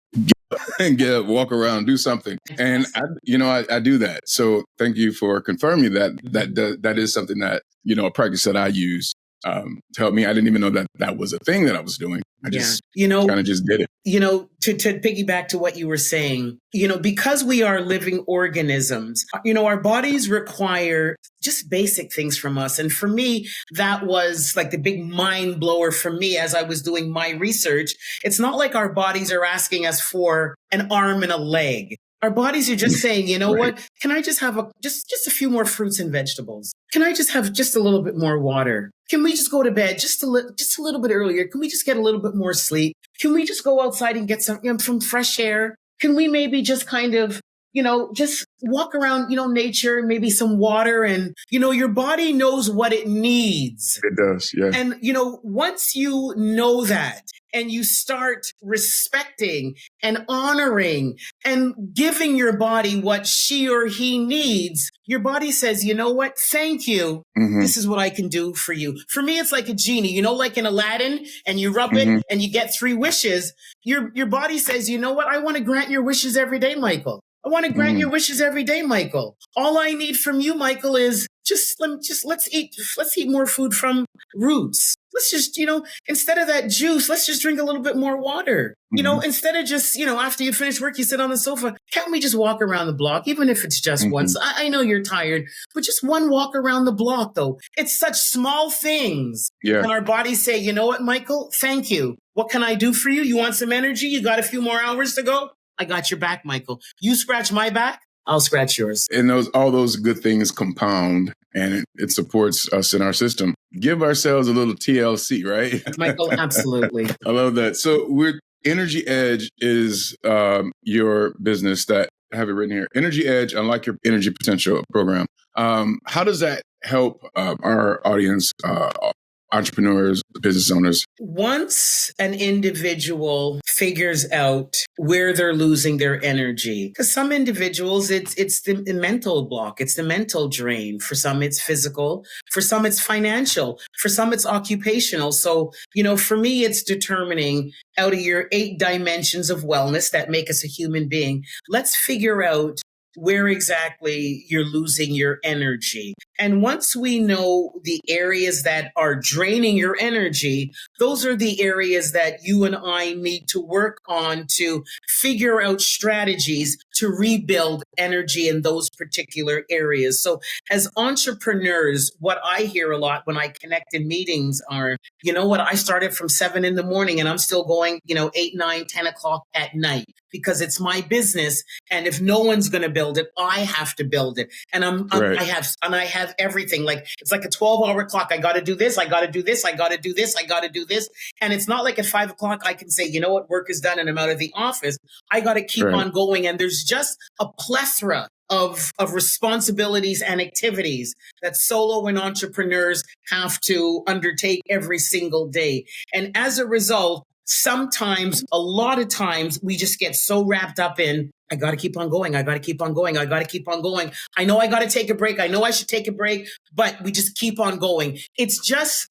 get up, walk around, do something. And I do that. So thank you for confirming that is something that, a practice that I use to help me. I didn't even know that was a thing that I was doing. I just kind of just did it. To piggyback to what you were saying, because we are living organisms, our bodies require just basic things from us. And for me, that was like the big mind blower for me as I was doing my research. It's not like our bodies are asking us for an arm and a leg. Our bodies are just saying, you know what? Can I just have just a few more fruits and vegetables? Can I just have just a little bit more water? Can we just go to bed just a little bit earlier? Can we just get a little bit more sleep? Can we just go outside and get some fresh air? Can we maybe just kind of, just walk around, nature, maybe some water, and, your body knows what it needs. It does. Yeah. And, once you know that and you start respecting and honoring and giving your body what she or he needs, your body says, you know what? Thank you. This is what I can do for you. For me, it's like a genie, like in Aladdin, and you rub it and you get 3 wishes. Your body says, you know what? I want to grant your wishes every day, Michael. I want to grant your wishes every day, Michael. All I need from you, Michael, is let's eat more food from roots. Let's just, instead of that juice, let's just drink a little bit more water. Instead of just, after you finish work, you sit on the sofa. Can't we just walk around the block, even if it's just once? I know you're tired, but just one walk around the block, though. It's such small things. Yeah. And our bodies say, you know what, Michael? Thank you. What can I do for you? You want some energy? You got a few more hours to go? I got your back, Michael. You scratch my back, I'll scratch yours. And all those good things compound, and it supports us in our system. Give ourselves a little TLC, right? Michael, absolutely. I love that. So Energy Edge is your business that I have it written here. Energy Edge, Unlock Your Energy Potential program. How does that help our audience, entrepreneurs, business owners? Once an individual figures out where they're losing their energy, because some individuals, it's the mental block, it's the mental drain. For some, it's physical. For some, it's financial. For some, it's occupational. So, for me, it's determining out of your 8 dimensions of wellness that make us a human being, let's figure out where exactly you're losing your energy. And once we know the areas that are draining your energy, those are the areas that you and I need to work on to figure out strategies to rebuild energy in those particular areas. So as entrepreneurs, what I hear a lot when I connect in meetings are, you know what, I started from 7 in the morning and I'm still going, 8, 9, 10 o'clock at night because it's my business. And if no one's going to build it, I have to build it. And I have everything. Like, it's like a 12-hour clock. I got to do this. I got to do this. I got to do this. I got to do this. And it's not like at 5 o'clock, I can say, you know what, work is done and I'm out of the office. I got to keep on going. And there's just a plethora of responsibilities and activities that solo and entrepreneurs have to undertake every single day. And as a result, sometimes, a lot of times, we just get so wrapped up in, I got to keep on going. I got to keep on going. I got to keep on going. I know I got to take a break. I know I should take a break, but we just keep on going. It's just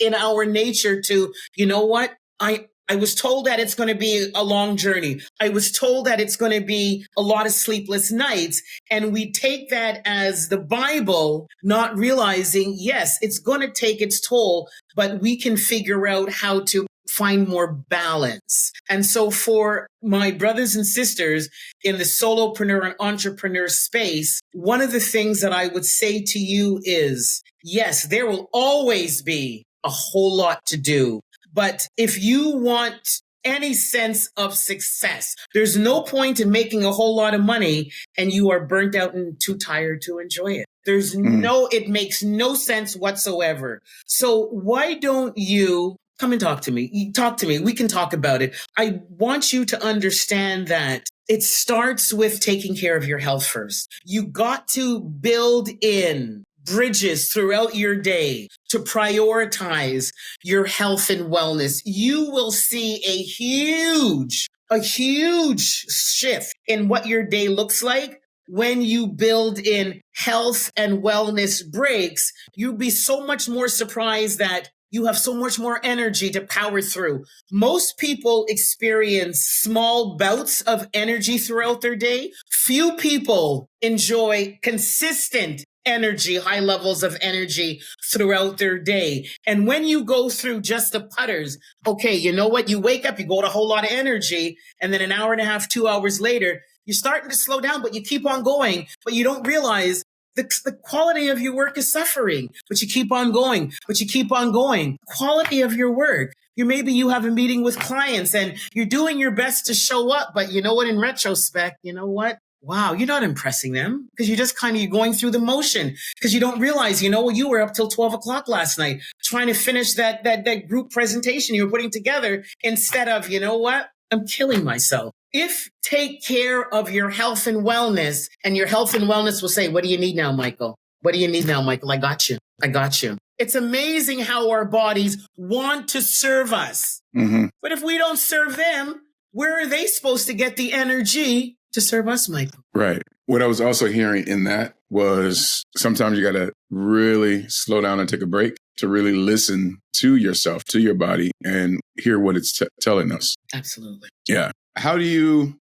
in our nature to, you know what? I was told that it's going to be a long journey. I was told that it's going to be a lot of sleepless nights. And we take that as the Bible, not realizing, yes, it's going to take its toll, but we can figure out how to find more balance. And so for my brothers and sisters in the solopreneur and entrepreneur space, one of the things that I would say to you is, yes, there will always be a whole lot to do. But if you want any sense of success, there's no point in making a whole lot of money and you are burnt out and too tired to enjoy it. It makes no sense whatsoever. So why don't you come and talk to me? Talk to me. We can talk about it. I want you to understand that it starts with taking care of your health first. You got to build in bridges throughout your day to prioritize your health and wellness. You will see a huge shift in what your day looks like when you build in health and wellness breaks. You'll be so much more surprised that you have so much more energy to power through. Most people experience small bouts of energy throughout their day. Few people enjoy consistent energy, high levels of energy throughout their day. And when you go through just the putters, okay, you know what? You wake up, you go to a whole lot of energy, and then an hour and a half, 2 hours later, you're starting to slow down, but you keep on going, but you don't realize the quality of your work is suffering, but you keep on going, Quality of your work. Maybe you have a meeting with clients and you're doing your best to show up, but you know what? In retrospect, you know what? Wow, you're not impressing them because you're going through the motion because you don't realize, you were up till 12 o'clock last night trying to finish that group presentation you were putting together instead of, you know what? I'm killing myself. Take care of your health and wellness, and your health and wellness will say, what do you need now, Michael? What do you need now, Michael? I got you. It's amazing how our bodies want to serve us. Mm-hmm. But if we don't serve them, where are they supposed to get the energy to serve us, Michael? Right. What I was also hearing in that was sometimes you got to really slow down and take a break to really listen to yourself, to your body, and hear what it's telling us. Absolutely. Yeah. How do you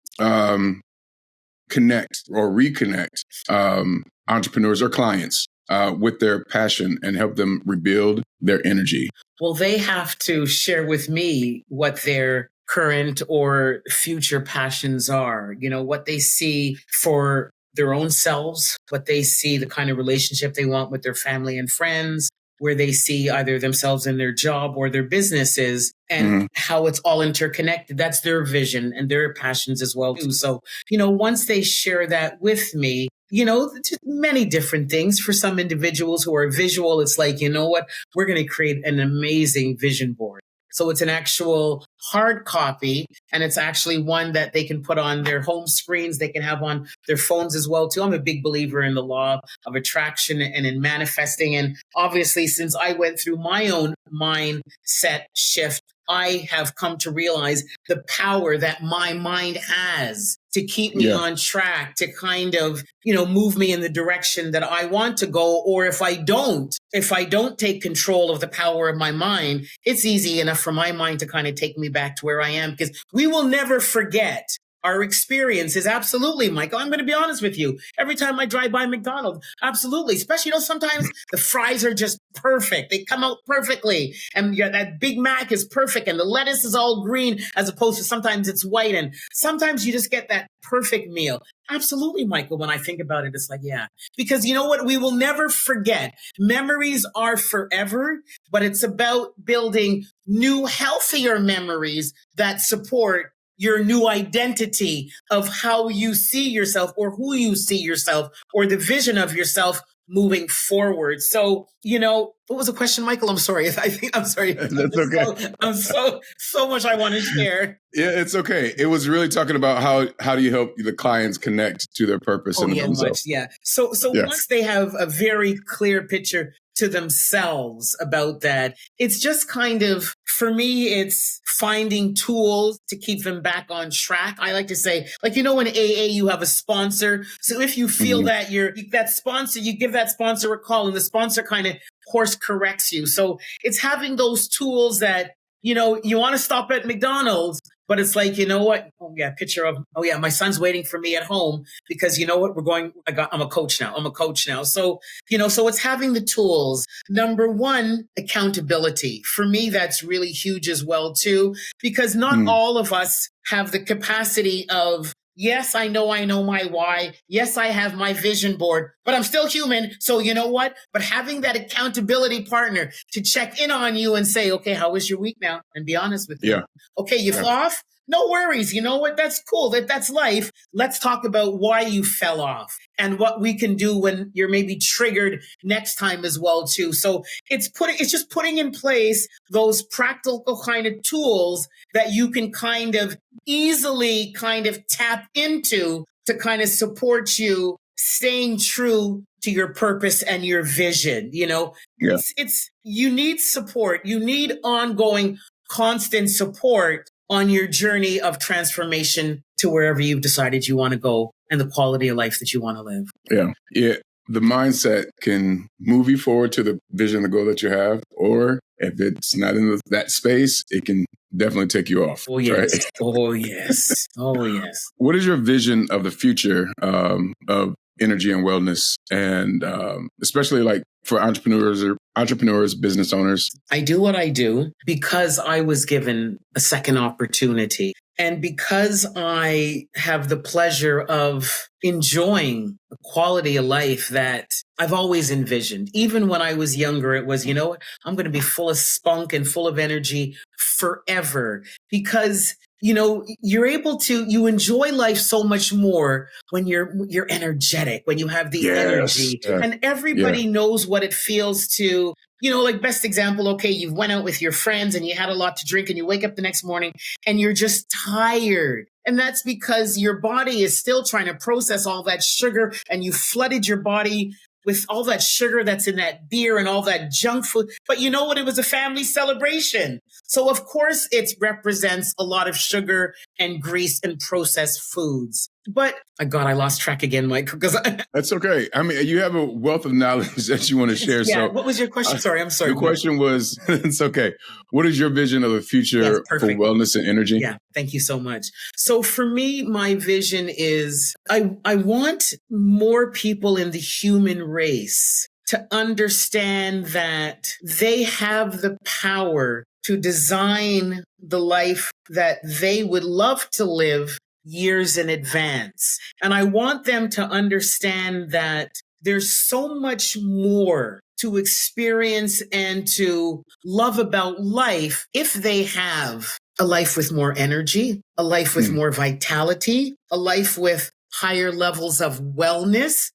connect or reconnect entrepreneurs or clients with their passion and help them rebuild their energy? Well, they have to share with me what their current or future passions are, what they see for their own selves, what they see, the kind of relationship they want with their family and friends, where they see either themselves in their job or their businesses, and how it's all interconnected. That's their vision and their passions as well, too. So, once they share that with me, many different things. For some individuals who are visual, it's like, you know what, we're going to create an amazing vision board. So it's an actual hard copy, and it's actually one that they can put on their home screens. They can have on their phones as well, too. I'm a big believer in the law of attraction and in manifesting. And obviously, since I went through my own mindset shift, I have come to realize the power that my mind has to keep me on track, to kind of, move me in the direction that I want to go. Or if I don't take control of the power of my mind, it's easy enough for my mind to kind of take me back to where I am, because we will never forget our experience is absolutely, Michael, I'm going to be honest with you. Every time I drive by McDonald's, absolutely. Especially, sometimes the fries are just perfect. They come out perfectly. And that Big Mac is perfect. And the lettuce is all green as opposed to sometimes it's white. And sometimes you just get that perfect meal. Absolutely, Michael. When I think about it, it's like, yeah, because you know what? We will never forget. Memories are forever, but it's about building new, healthier memories that support your new identity of how you see yourself or who you see yourself or the vision of yourself moving forward. So, what was the question, Michael? I'm sorry. I'm sorry. That's okay. I'm so much I want to share. Yeah, it's okay. It was really talking about how do you help the clients connect to their purpose and themselves. So once they have a very clear picture to themselves about that, it's just kind of, for me, it's finding tools to keep them back on track. I like to say, in AA, you have a sponsor. So if you feel that that sponsor, you give that sponsor a call and the sponsor kind of course corrects you. So it's having those tools that, you want to stop at McDonald's, but it's like, you know what? Oh yeah, picture of, my son's waiting for me at home because you know what? I'm a coach now. So, so it's having the tools. Number one, accountability. For me, that's really huge as well too, because not all of us have the capacity of, yes, I know my why. Yes, I have my vision board, but I'm still human. So you know what? But having that accountability partner to check in on you and say, okay, how was your week now? And be honest with you. Yeah. Okay, you fell off? No worries. You know what? That's cool. That's life. Let's talk about why you fell off and what we can do when you're maybe triggered next time as well too. So it's just putting in place those practical kind of tools that you can kind of easily kind of tap into to kind of support you staying true to your purpose and your vision. It's you need support. You need ongoing, constant support on your journey of transformation to wherever you've decided you want to go and the quality of life that you want to live. Yeah. Yeah. The mindset can move you forward to the vision, the goal that you have, or if it's not in that space, it can definitely take you off. Oh, yes. Right? Oh, yes. Oh, yes. What is your vision of the future of energy and wellness, and especially for entrepreneurs, business owners? I do what I do because I was given a second opportunity. And because I have the pleasure of enjoying a quality of life that I've always envisioned. Even when I was younger, it was, I'm going to be full of spunk and full of energy forever because you're able to, you enjoy life so much more when you're energetic, when you have the energy. And everybody knows what it feels to, best example, okay, you went out with your friends and you had a lot to drink and you wake up the next morning and you're just tired. And that's because your body is still trying to process all that sugar and you flooded your body with all that sugar that's in that beer and all that junk food. But you know what? It was a family celebration. So of course it represents a lot of sugar and grease and processed foods. But I lost track again, Mike. That's okay. I mean, you have a wealth of knowledge that you want to share. Yeah. So What was your question? Sorry, I'm sorry. The question was, it's okay. What is your vision of the future for wellness and energy? Yeah. Thank you so much. So for me, my vision is I want more people in the human race to understand that they have the power to design the life that they would love to live years in advance. And I want them to understand that there's so much more to experience and to love about life if they have a life with more energy, a life with more vitality, a life with higher levels of wellness.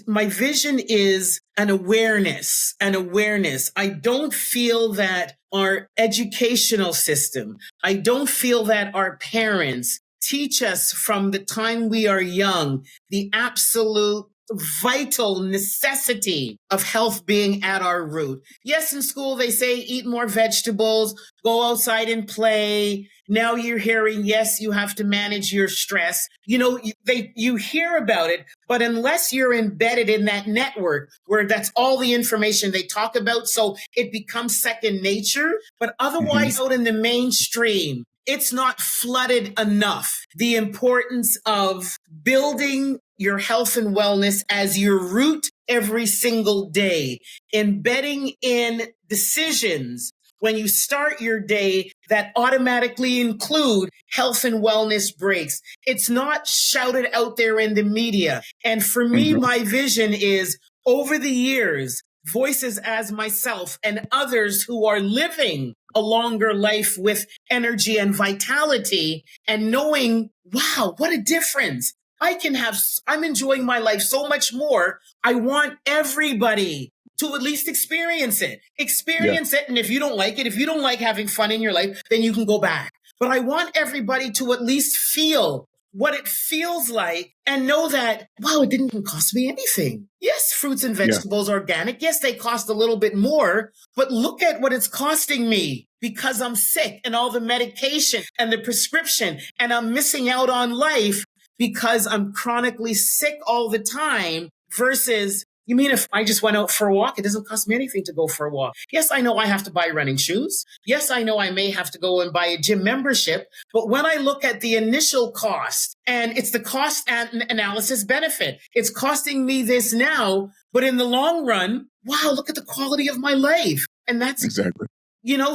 My vision is an awareness. I don't feel that our educational system, I don't feel that our parents teach us from the time we are young, the absolute vital necessity of health being at our root. Yes, in school, they say eat more vegetables, go outside and play. Now you're hearing, yes, you have to manage your stress. You hear about it, but unless you're embedded in that network where that's all the information they talk about, so it becomes second nature. But otherwise, out in the mainstream, it's not flooded enough. The importance of building your health and wellness as your root every single day, embedding in decisions when you start your day that automatically include health and wellness breaks. It's not shouted out there in the media. And for me, my vision is over the years, voices as myself and others who are living a longer life with energy and vitality and knowing, wow, what a difference. I'm enjoying my life so much more. I want everybody to at least experience it. Experience it. And if you don't like it, if you don't like having fun in your life, then you can go back. But I want everybody to at least feel what it feels like and know that, wow, it didn't cost me anything. Yes, fruits and vegetables, organic. Yes, they cost a little bit more, but look at what it's costing me because I'm sick and all the medication and the prescription and I'm missing out on life because I'm chronically sick all the time versus, you mean if I just went out for a walk, it doesn't cost me anything to go for a walk. Yes, I know I have to buy running shoes. Yes, I know I may have to go and buy a gym membership. But when I look at the initial cost, and it's the cost and analysis benefit, it's costing me this now, but in the long run, wow, look at the quality of my life. And that's exactly.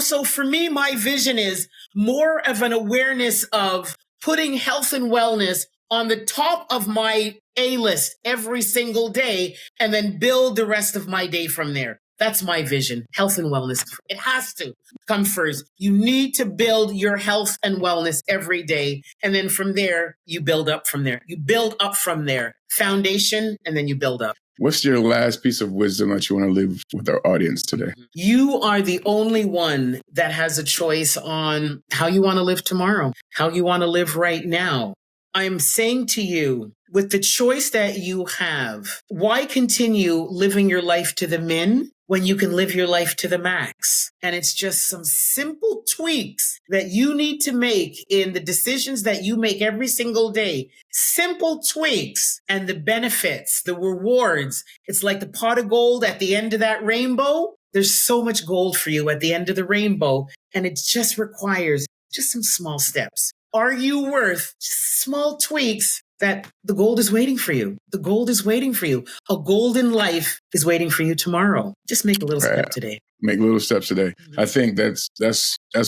So for me, my vision is more of an awareness of putting health and wellness on the top of my A-list every single day and then build the rest of my day from there. That's my vision. Health and wellness. It has to come first. You need to build your health and wellness every day. And then from there, you build up from there. You build up from there. Foundation, and then you build up. What's your last piece of wisdom that you want to leave with our audience today? You are the only one that has a choice on how you want to live tomorrow, how you want to live right now. I'm saying to you, with the choice that you have, why continue living your life to the min when you can live your life to the max? And it's just some simple tweaks that you need to make in the decisions that you make every single day. Simple tweaks and the benefits, the rewards. It's like the pot of gold at the end of that rainbow. There's so much gold for you at the end of the rainbow. And it just requires just some small steps. Are you worth small tweaks that the gold is waiting for you? The gold is waiting for you. A golden life is waiting for you tomorrow. Just make a little step today. Make little steps today. I think that's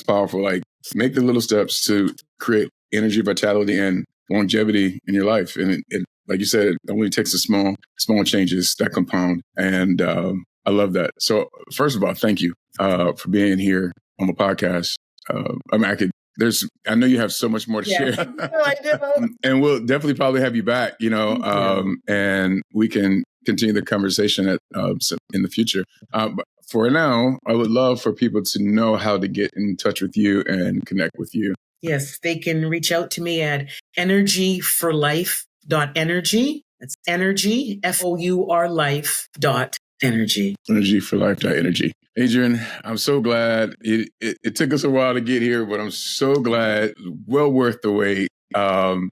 powerful. Like, make the little steps to create energy, vitality, and longevity in your life. And it like you said, it only takes a small changes that compound. And I love that. So first of all, thank you for being here on the podcast. I know you have so much more to share. I do. And we'll definitely probably have you back, and we can continue the conversation in the future. But for now, I would love for people to know how to get in touch with you and connect with you. Yes, they can reach out to me at energyforlife.energy. That's energy, FOUR life.energy. Energyforlife.energy. Adrienne, I'm so glad. It took us a while to get here, but I'm so glad. Well worth the wait. And,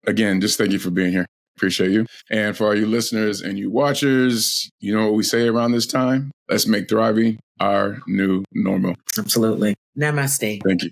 again, just thank you for being here. Appreciate you. And for all you listeners and you watchers, you know what we say around this time? Let's make thriving our new normal. Absolutely. Namaste. Thank you.